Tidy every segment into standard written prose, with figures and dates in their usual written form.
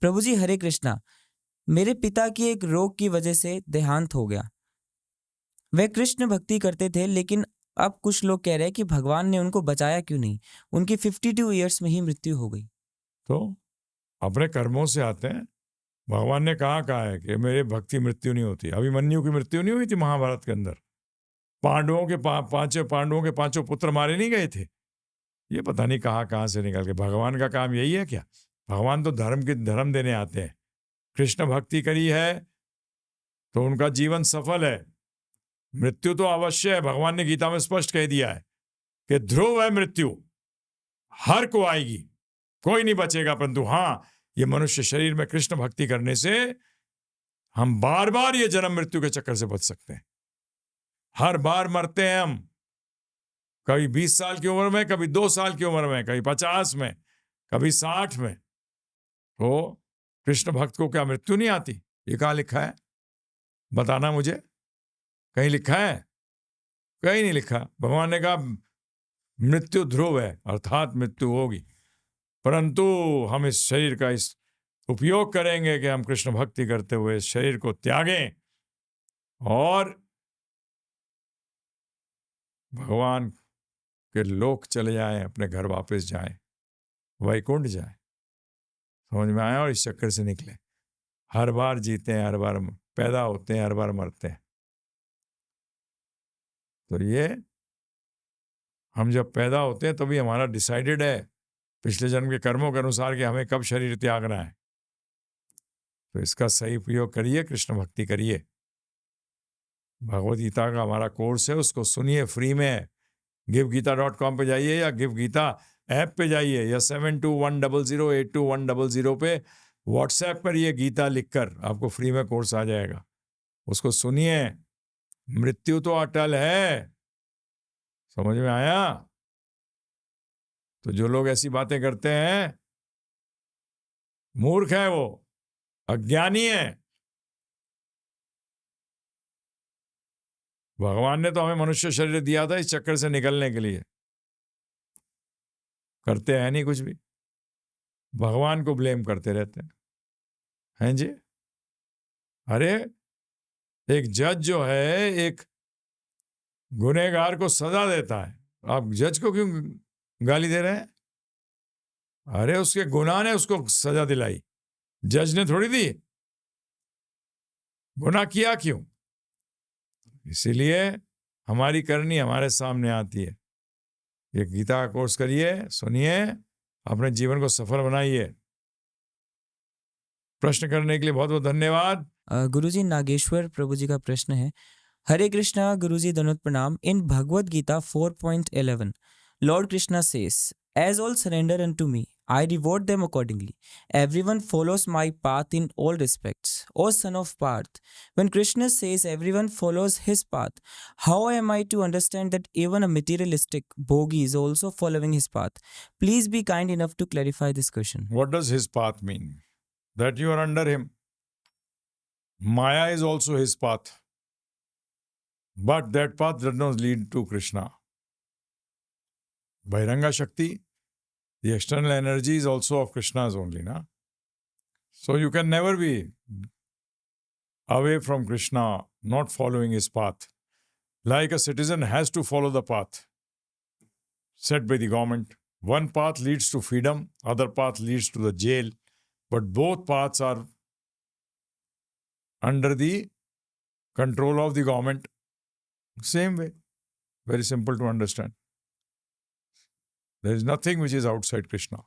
प्रभु जी हरे कृष्णा। मेरे पिता की एक रोग की वजह से देहांत हो गया। वे कृष्ण भक्ति करते थे, लेकिन अब कुछ लोग कह रहे हैं कि भगवान ने उनको बचाया क्यों नहीं। उनकी 52 ईयर्स में ही मृत्यु हो गई। तो अपने कर्मों से आते हैं। भगवान ने कहा है कि मेरे भक्ति मृत्यु नहीं होती। अभिमन्यु की मृत्यु नहीं हुई थी महाभारत के अंदर? पांडवों के पांडवों के पांचों पुत्र मारे नहीं गए थे? ये पता नहीं कहाँ से निकल के। भगवान का काम यही है क्या? भगवान तो धर्म देने आते हैं। कृष्ण भक्ति करी है तो उनका जीवन सफल है। मृत्यु तो अवश्य है। भगवान ने गीता में स्पष्ट कह दिया है कि ध्रुव है मृत्यु, हर को आएगी, कोई नहीं बचेगा। परंतु हाँ, ये मनुष्य शरीर में कृष्ण भक्ति करने से हम बार बार ये जन्म मृत्यु के चक्कर से बच सकते हैं। हर बार मरते हैं हम, कभी 20 साल की उम्र में, कभी 2 साल की उम्र में, कभी 50 में, कभी 60 में। तो कृष्ण भक्त को क्या मृत्यु नहीं आती? ये कहाँ लिखा है? बताना मुझे। कहीं लिखा है? कहीं नहीं लिखा। भगवान ने कहा मृत्यु ध्रुव है, अर्थात मृत्यु होगी, परंतु हम इस शरीर का इस उपयोग करेंगे कि हम कृष्ण भक्ति करते हुए इस शरीर को त्यागें और भगवान के लोक चले जाएं, अपने घर वापस जाएं, वैकुंठ जाएं। समझ में आया? और इस चक्कर से निकले। हर बार जीते हैं, हर बार पैदा होते हैं, हर बार मरते हैं। तो ये हम जब पैदा होते हैं तभी हमारा डिसाइडेड है पिछले जन्म के कर्मों के अनुसार कि हमें कब शरीर त्यागना है। तो इसका सही उपयोग करिए, कृष्ण भक्ति करिए। भगवद गीता का हमारा कोर्स है, उसको सुनिए फ्री में। givegita.com पे जाइए या गिव गीता ऐप पे जाइए या 7210082100 पे व्हाट्सएप करिए गीता लिखकर, आपको फ्री में कोर्स आ जाएगा। उसको सुनिए। मृत्यु तो अटल है। समझ में आया? तो जो लोग ऐसी बातें करते हैं मूर्ख है, वो अज्ञानी है। भगवान ने तो हमें मनुष्य शरीर दिया था इस चक्कर से निकलने के लिए। करते हैं नहीं कुछ भी, भगवान को ब्लेम करते रहते हैं जी। अरे एक जज जो है एक गुनहगार को सजा देता है, आप जज को क्यों गाली दे रहे हैं? अरे उसके गुनाह ने उसको सजा दिलाई, जज ने थोड़ी दी। गुनाह किया क्यों? इसीलिए हमारी करनी हमारे सामने आती है। ये गीता का कोर्स करिए, सुनिए, अपने जीवन को सफल बनाइए। प्रश्न करने के लिए बहुत बहुत धन्यवाद। गुरुजी नागेश्वर प्रभु जी का प्रश्न है। हरे कृष्णा गुरुजी, दंडवत प्रणाम। इन Bhagavad Gita 4.11 Lord Krishna says, as all surrender unto me, I reward them accordingly. Everyone follows my path in all respects. O son of Parth, when Krishna says everyone follows his path, how am I to understand that even a materialistic bhogi is also following his path? Please be kind enough to clarify this question. What does his path mean? That you are under him. Maya is also his path. But that path does not lead to Krishna. Bhairanga Shakti, the external energy is also of Krishna's only, na? So you can never be away from Krishna, not following his path. Like a citizen has to follow the path set by the government. One path leads to freedom, other path leads to the jail, but both paths are under the control of the government. Same way. Very simple to understand. There is nothing which is outside Krishna.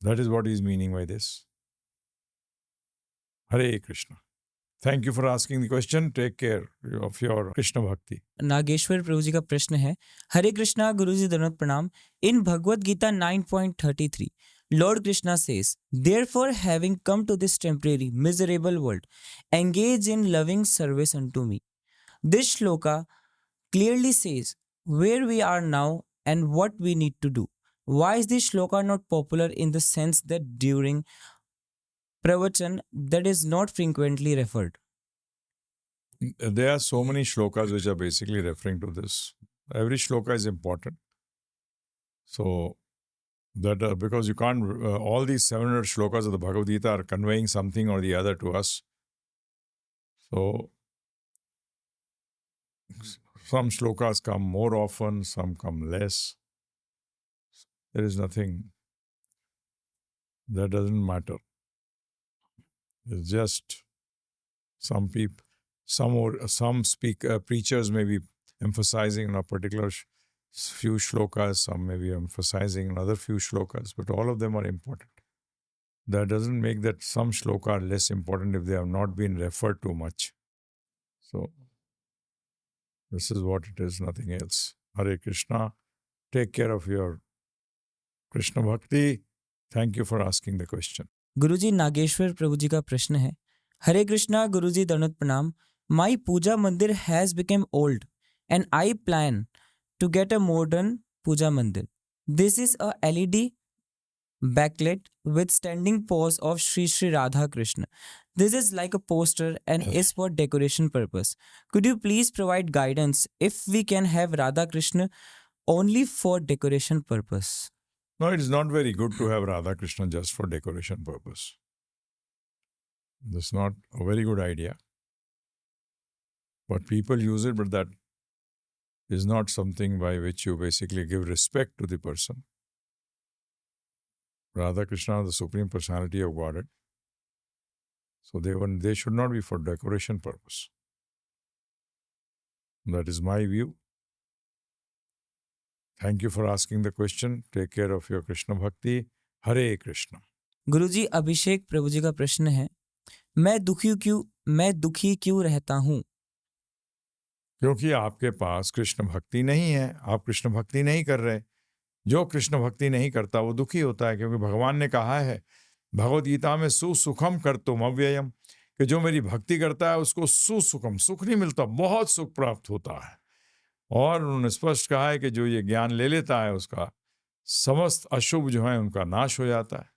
That is what he is meaning by this. Hare Krishna. Thank you for asking the question. Take care of your Krishna Bhakti. Nageshwar प्रभु जी का प्रश्न है। हरे कृष्णा गुरुजी, दंडवत प्रणाम। इन Bhagavad Gita 9.33 Lord Krishna says, therefore having come to this temporary miserable world, engage in loving service unto me. This shloka clearly says where we are now and what we need to do. Why is this shloka not popular in the sense that during pravachan that is not frequently referred? There are so many shlokas which are basically referring to this. Every shloka is important. So that because you can't, all these 700 shlokas of the Bhagavad Gita are conveying something or the other to us. So, some shlokas come more often, some come less. There is nothing, that doesn't matter. It's just some people, some preachers may be emphasizing on a particular few shlokas, some may be emphasizing another few shlokas, but all of them are important. That doesn't make that some shloka are less important if they have not been referred to much. So, this is what it is, nothing else. Hare Krishna. Take care of your Krishna Bhakti. Thank you for asking the question. गुरुजी नागेश्वर प्रभु जी का प्रश्न है, हरे कृष्णा गुरुजी दंडवत प्रणाम. माई पूजा मंदिर has become old and I plan to get a modern puja mandir. This is a LED backlit with standing pose of Sri Sri Radha Krishna. This is like a poster and is for decoration purpose. Could you please provide guidance if we can have Radha Krishna only for decoration purpose? No, it is not very good to have Radha Krishna just for decoration purpose. That's not a very good idea. But people use it, but that is not something by which you basically give respect to the person. Radha Krishna is the Supreme Personality of Godhead. So they should not be for decoration purpose. That is my view. Thank you for asking the question. Take care of your Krishna Bhakti. Hare Krishna. गुरुजी अभिषेक प्रभु जी का प्रश्न है, मैं दुखी क्यों रहता हूँ? क्योंकि आपके पास कृष्ण भक्ति नहीं है, आप कृष्ण भक्ति नहीं कर रहे. जो कृष्ण भक्ति नहीं करता वो दुखी होता है, क्योंकि भगवान ने कहा है भगवद गीता में सुसुखम कर्तुम अव्ययम, कि जो मेरी भक्ति करता है उसको सुसुखम, सुख नहीं मिलता, बहुत सुख प्राप्त होता है. और उन्होंने स्पष्ट कहा है कि जो ये ज्ञान ले लेता है उसका समस्त अशुभ जो है उनका नाश हो जाता है.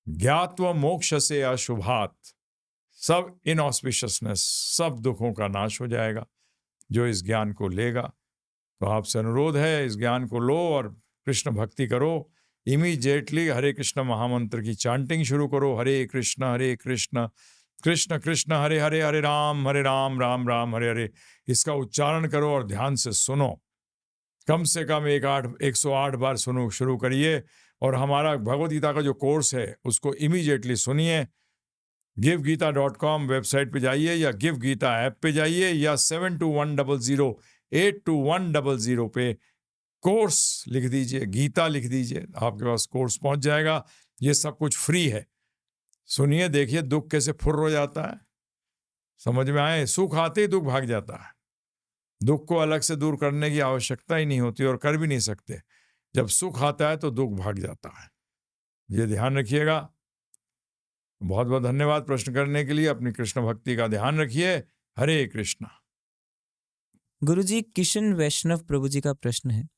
ज्ञात्व मोक्ष से अशुभात, सब इनऑस्पिशियसनेस, सब दुखों का नाश हो जाएगा जो इस ज्ञान को लेगा. तो आपसे अनुरोध है, इस ज्ञान को लो और कृष्ण भक्ति करो. इमीडिएटली हरे कृष्ण महामंत्र की चांटिंग शुरू करो. हरे कृष्ण कृष्ण कृष्ण हरे हरे, हरे राम राम राम हरे हरे. इसका उच्चारण करो और ध्यान से सुनो. कम से कम 108 बार सुनो, शुरू करिए. और हमारा भगवद गीता का जो कोर्स है उसको इमीडिएटली सुनिए. givegita.com वेबसाइट पे जाइए या गिव गीता ऐप पे जाइए या 7210082100 पे कोर्स लिख दीजिए, गीता लिख दीजिए, आपके पास कोर्स पहुंच जाएगा. ये सब कुछ फ्री है. सुनिए, देखिए दुख कैसे फुर्र हो जाता है, समझ में आए. सुख आते ही दुख भाग जाता है. दुख को अलग से दूर करने की आवश्यकता ही नहीं होती और कर भी नहीं सकते. जब सुख आता है तो दुख भाग जाता है. ये ध्यान रखिएगा. बहुत बहुत धन्यवाद प्रश्न करने के लिए. अपनी कृष्ण भक्ति का ध्यान रखिए. हरे कृष्णा. गुरुजी किशन वैष्णव प्रभु जी का प्रश्न है,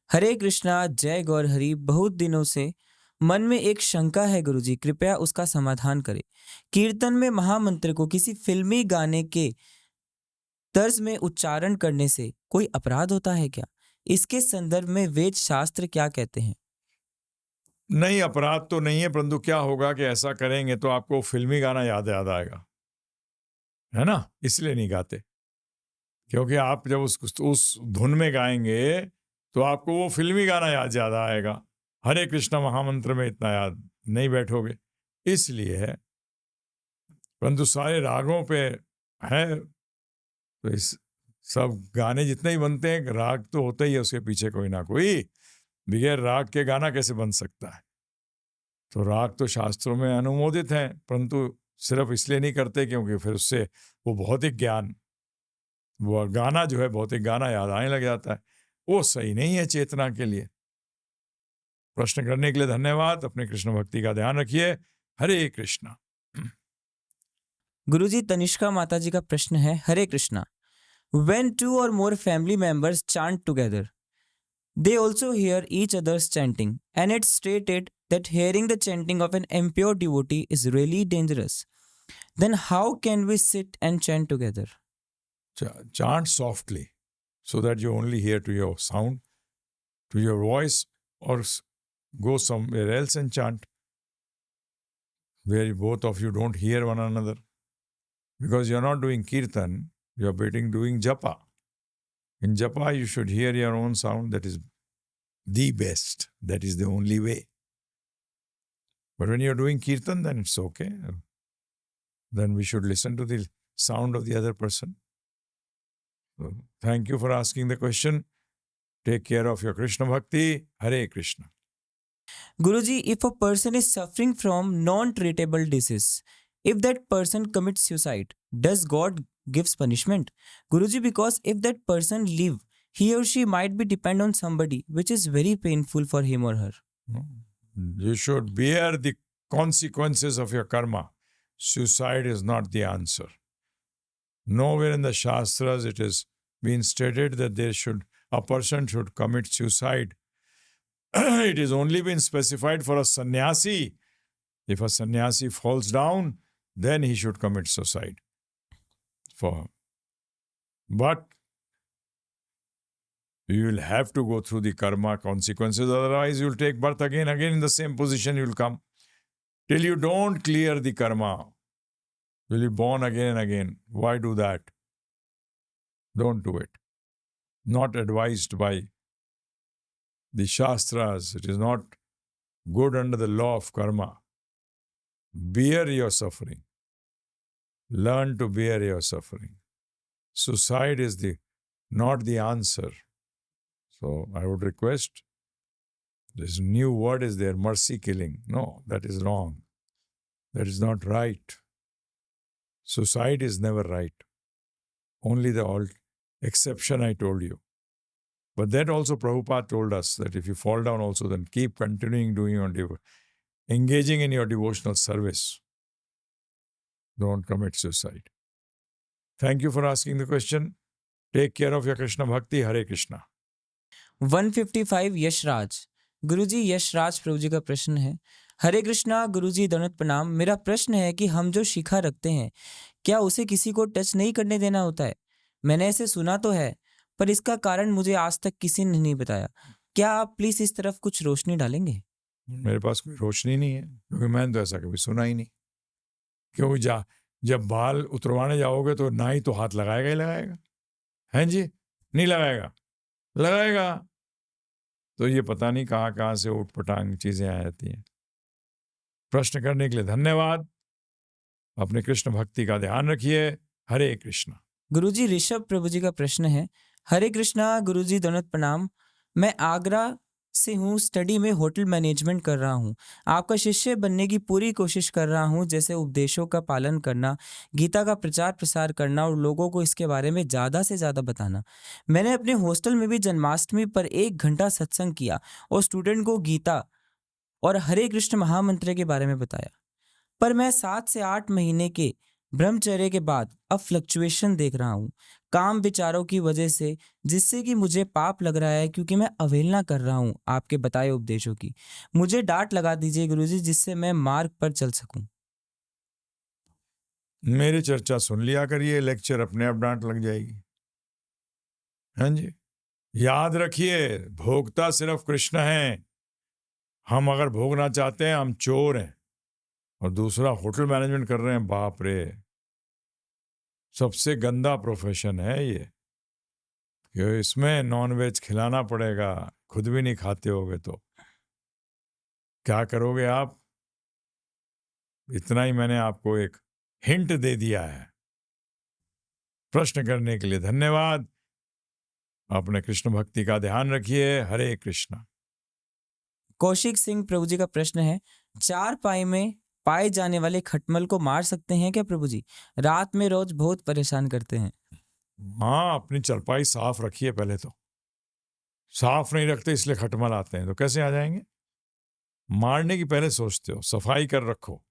हरे कृष्णा जय गौर हरि. बहुत दिनों से मन में एक शंका है गुरुजी, कृपया उसका समाधान करें. कीर्तन में महामंत्र को किसी फिल्मी गाने के तर्ज में उच्चारण करने से कोई अपराध होता है क्या? इसके संदर्भ में वेद शास्त्र क्या कहते हैं? नहीं, अपराध तो नहीं है, परंतु क्या होगा कि ऐसा करेंगे तो आपको फिल्मी गाना याद आएगा, है ना. इसलिए नहीं गाते, क्योंकि आप जब उस धुन में गाएंगे तो आपको वो फिल्मी गाना याद आएगा. हरे कृष्ण महामंत्र में इतना याद नहीं बैठोगे, इसलिए है. परंतु सारे रागों पे है, तो इस सब गाने जितने ही बनते हैं, राग तो होता ही है उसके पीछे कोई ना कोई. बगैर राग के गाना कैसे बन सकता है? तो राग तो शास्त्रों में अनुमोदित हैं, परंतु सिर्फ इसलिए नहीं करते क्योंकि फिर उससे वो भौतिक ज्ञान, वो गाना जो है भौतिक गाना याद आने लग जाता है. वो सही नहीं है चेतना के लिए. प्रश्न करने के लिए धन्यवाद. अपने कृष्ण भक्ति का ध्यान रखिए. हरे कृष्णा. गुरुजी तनिष्का माता जी का प्रश्न है, हरे Krishna. When 2 or more family members chant together, they also hear each other's chanting, and it's stated that hearing the chanting of an impure devotee is really dangerous. Then how can we sit and chant together? Chant softly so that you only hear to your sound, to your voice, or go somewhere else and chant, where both of you don't hear one another. Because you're not doing kirtan, you're doing japa. In japa, you should hear your own sound. That is the best. That is the only way. But when you're doing kirtan, then it's okay. Then we should listen to the sound of the other person. So, thank you for asking the question. Take care of your Krishna Bhakti. Hare Krishna. Guruji, if a person is suffering from non-treatable disease, if that person commits suicide, does God gives punishment? Guruji, because if that person live, he or she might be depend on somebody, which is very painful for him or her. You should bear the consequences of your karma. Suicide is not the answer. Nowhere in the Shastras it has been stated that a person should commit suicide. It is only been specified for a sannyasi. If a sannyasi falls down, then he should commit suicide. But you will have to go through the karma consequences, otherwise you will take birth again in the same position you will come. Till you don't clear the karma, you will be born again and again. Why do that? Don't do it. Not advised by the Shastras. It is not good under the law of karma. Bear your suffering. Learn to bear your suffering. Suicide is not the answer. So I would request, this new word is there, mercy killing. No, that is wrong. That is not right. Suicide is never right. Only the exception I told you. But that also Prabhupada told us, that if you fall down also, then keep continuing doing engaging in your devotional service. Don't commit suicide. Thank you for asking the question. Take care of your Krishna Bhakti. Hare Krishna. 155 Yashraj. गुरुजी, यशराज प्रभु जी का प्रश्न है। हरे कृष्णा गुरुजी, दंडवत प्रणाम। मेरा प्रश्न है कि हम जो शिखा रखते हैं, क्या उसे किसी को टच नहीं करने देना होता है? मैंने ऐसे सुना तो है, पर इसका कारण मुझे आज तक किसी ने नहीं बताया। क्या आप प्लीज इस तरफ कुछ रोशनी डालेंगे? मेरे पास कोई रोशनी नहीं है, क्योंकि मैंने तो ऐसा कभी सुना ही नहीं। क्योंकि जब बाल उतरवाने जाओगे तो ना ही तो हाथ लगाएगा ही लगाएगा, हैं जी? नहीं लगाएगा। तो ये पता नहीं कहाँ से उठपटांग चीजें आ जाती हैं। प्रश्न करने के लिए धन्यवाद। अपने कृष्ण भक्ति का ध्यान रखिए। हरे कृष्णा। गुरुजी, ऋषभ प्रभु जी का प्रश्न है। हरे कृष्णा गुरुजी, दंडवत प्रणाम। मैं आगरा से हूँ, स्टडी में होटल मैनेजमेंट कर रहा हूँ। आपका शिष्य बनने की पूरी कोशिश कर रहा हूँ, जैसे उपदेशों का पालन करना, गीता का प्रचार प्रसार करना और लोगों को इसके बारे में ज़्यादा से ज़्यादा बताना। मैंने अपने हॉस्टल में भी जन्माष्टमी पर 1 घंटा सत्संग किया और स्टूडेंट को गीता और हरे कृष्ण महामंत्र के बारे में बताया। पर मैं 7 से 8 महीने के ब्रह्मचर्य के बाद अब फ्लक्चुएशन देख रहा हूँ, काम विचारों की वजह से, जिससे कि मुझे पाप लग रहा है, क्योंकि मैं अवहेलना कर रहा हूँ आपके बताए उपदेशों की। मुझे डांट लगा दीजिए गुरुजी, जिससे मैं मार्ग पर चल सकूं। मेरी चर्चा सुन लिया करिए, लेक्चर अपने आप डांट लग जाएगी। हाँ जी, याद रखिए, भोगता सिर्फ कृष्ण है। हम अगर भोगना चाहते हैं, हम चोर हैं। और दूसरा, होटल मैनेजमेंट कर रहे हैं। बाप रे, सबसे गंदा प्रोफेशन है ये, कि इसमें नॉनवेज खिलाना पड़ेगा, खुद भी नहीं खाते होगे तो क्या करोगे आप? इतना ही मैंने आपको एक हिंट दे दिया है। प्रश्न करने के लिए धन्यवाद। अपने कृष्ण भक्ति का ध्यान रखिए। हरे कृष्णा। कौशिक सिंह प्रभु जी का प्रश्न है। 4 पाई में पाए जाने वाले खटमल को मार सकते हैं क्या प्रभु जी? रात में रोज बहुत परेशान करते हैं। हाँ, अपनी चरपाई साफ रखिए। पहले तो साफ नहीं रखते, इसलिए खटमल आते हैं। तो कैसे आ जाएंगे? मारने की पहले सोचते हो, सफाई कर रखो,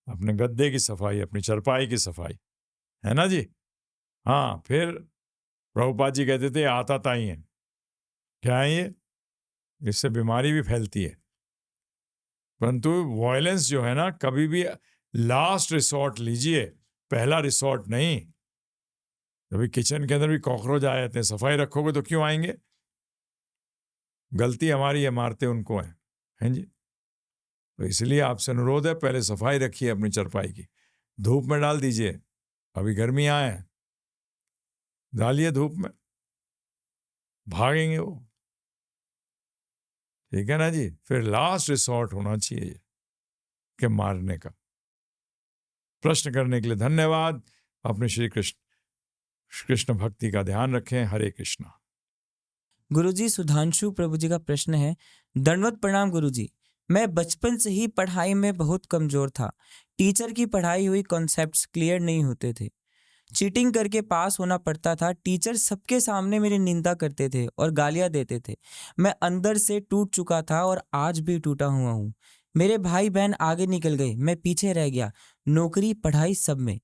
अपने गद्दे की सफाई, अपनी चरपाई की सफाई, है ना जी? हाँ, फिर प्रभुपाद जी कहते थे आता ताई है। क्या है ये? इससे बीमारी भी फैलती है। परंतु वायलेंस जो है ना, कभी भी लास्ट रिसोर्ट लीजिए, पहला रिसोर्ट नहीं। कभी किचन के अंदर भी कॉकरोच आ जाते हैं, सफाई रखोगे तो क्यों आएंगे? गलती हमारी है, मारते उनको हैं जी। तो इसलिए आपसे अनुरोध है, पहले सफाई रखिए अपनी चारपाई की, धूप में डाल दीजिए, अभी गर्मी आए, डालिए धूप में, भागेंगे वो, ठीक है ना जी। फिर लास्ट रिसोर्ट होना चाहिए कि मारने का। प्रश्न करने के लिए धन्यवाद। अपने श्री कृष्ण भक्ति का ध्यान रखें। हरे कृष्णा। गुरुजी, सुधांशु प्रभु जी का प्रश्न है, दंडवत प्रणाम गुरुजी। मैं बचपन से ही पढ़ाई में बहुत कमजोर था। टीचर की पढ़ाई हुई कॉन्सेप्ट्स क्लियर नहीं होते थे। चीटिंग करके पास होना पड़ता था। टीचर सबके सामने मेरी निंदा करते थे और गालियां देते थे। मैं अंदर से टूट चुका था और आज भी टूटा हुआ हूँ। मेरे भाई बहन आगे निकल गए, मैं पीछे रह गया, नौकरी पढ़ाई सब में।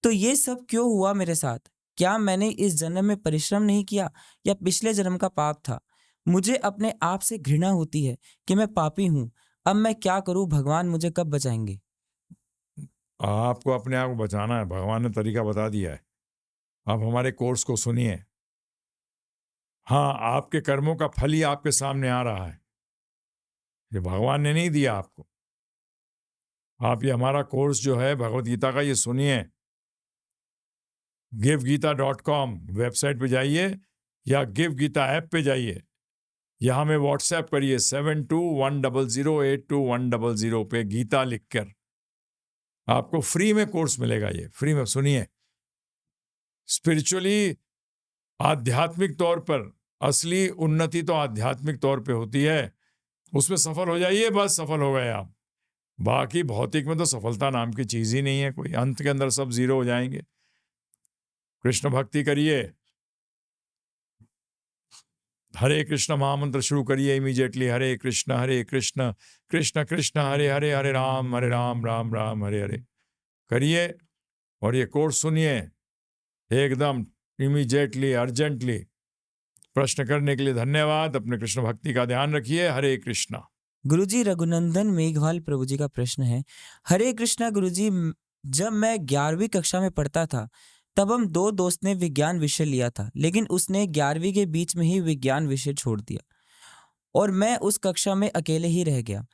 तो ये सब क्यों हुआ मेरे साथ? क्या मैंने इस जन्म में परिश्रम नहीं किया या पिछले जन्म का पाप था? मुझे अपने आप से घृणा होती है कि मैं पापी हूँ। अब मैं क्या करूँ? भगवान मुझे कब बचाएंगे? आपको अपने आप को बचाना है, भगवान ने तरीका बता दिया है। आप हमारे कोर्स को सुनिए। हाँ, आपके कर्मों का फल ही आपके सामने आ रहा है, ये भगवान ने नहीं दिया आपको। आप ये हमारा कोर्स जो है भगवत गीता का, ये सुनिए। givgita.com वेबसाइट पे जाइए या गिव गीता ऐप पे जाइए या हमें व्हाट्सएप करिए 7210082100 पे गीता लिखकर। आपको फ्री में कोर्स मिलेगा, ये फ्री में सुनिए। स्पिरिचुअली, आध्यात्मिक तौर पर असली उन्नति तो आध्यात्मिक तौर पे होती है, उसमें सफल हो जाइए, बस सफल हो गए आप। बाकी भौतिक में तो सफलता नाम की चीज ही नहीं है कोई, अंत के अंदर सब जीरो हो जाएंगे। कृष्ण भक्ति करिए, हरे कृष्ण महामंत्र शुरू करिए इमीडिएटली। हरे कृष्ण कृष्ण कृष्ण हरे हरे, हरे राम राम राम हरे हरे करिए और ये कोर्स सुनिए एकदम इमीडिएटली, अर्जेंटली। प्रश्न करने के लिए धन्यवाद। अपने कृष्ण भक्ति का ध्यान रखिए। हरे कृष्णा। गुरुजी, रघुनंदन मेघवाल प्रभु जी का प्रश्न है, हरे कृष्णा गुरुजी। जब मैं 11वीं कक्षा में पढ़ता था तब हम दो दोस्त ने विज्ञान विषय लिया था, लेकिन उसने 11वीं के बीच में ही विज्ञान विषय छोड़ दिया और मैं उस कक्षा में अकेले ही रह गया।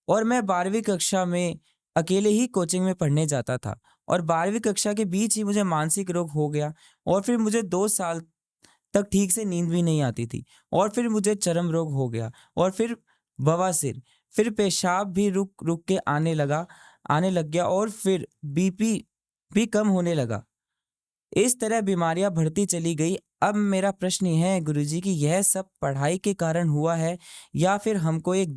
और मैं 12वीं कक्षा में अकेले ही कोचिंग में पढ़ने जाता था और 12वीं कक्षा के बीच ही मुझे मानसिक रोग हो गया और फिर मुझे 2 साल तक ठीक से नींद भी नहीं आती थी और फिर मुझे चर्म रोग हो गया और फिर बवासीर, फिर पेशाब भी रुक रुक के आने लग गया और फिर बीपी भी कम होने लगा। इस तरह बीमारियां बढ़ती चली गई। अब मेरा प्रश्न यह है गुरुजी कि यह सब पढ़ाई के कारण हुआ है या फिर हमको एक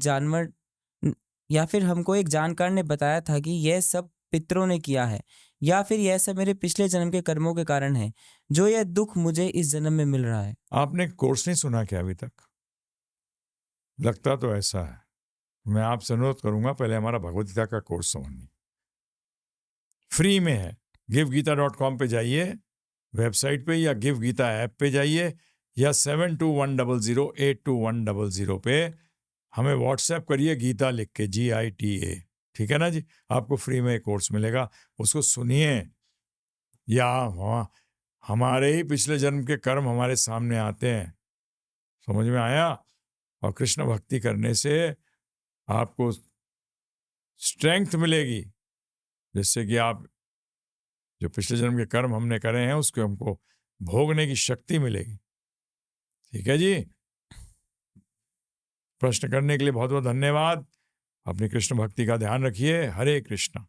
जानकार ने बताया था कि यह सब पितरों ने किया है, या फिर यह सब मेरे पिछले जन्म के कर्मों के कारण है जो यह दुख मुझे इस जन्म में मिल रहा है। आपने कोर्स नहीं सुना क्या अभी तक? लगता तो ऐसा है। मैं आपसे अनुरोध करूंगा, पहले हमारा भगवद गीता का कोर्स समझिए, फ्री में है। givgita.com पे जाइए वेबसाइट पे या गिव गीता ऐप पे जाइए या 7210082100 पे हमें व्हाट्सएप करिए गीता लिख के, GITA, ठीक है ना जी। आपको फ्री में एक कोर्स मिलेगा, उसको सुनिए। या हमारे ही पिछले जन्म के कर्म हमारे सामने आते हैं, समझ में आया? और कृष्ण भक्ति करने से आपको स्ट्रेंथ मिलेगी, जिससे कि आप जो पिछले जन्म के कर्म हमने करे हैं उसको हमको भोगने की शक्ति मिलेगी, ठीक है जी। प्रश्न करने के लिए बहुत बहुत धन्यवाद। अपनी कृष्ण भक्ति का ध्यान रखिए। हरे कृष्णा।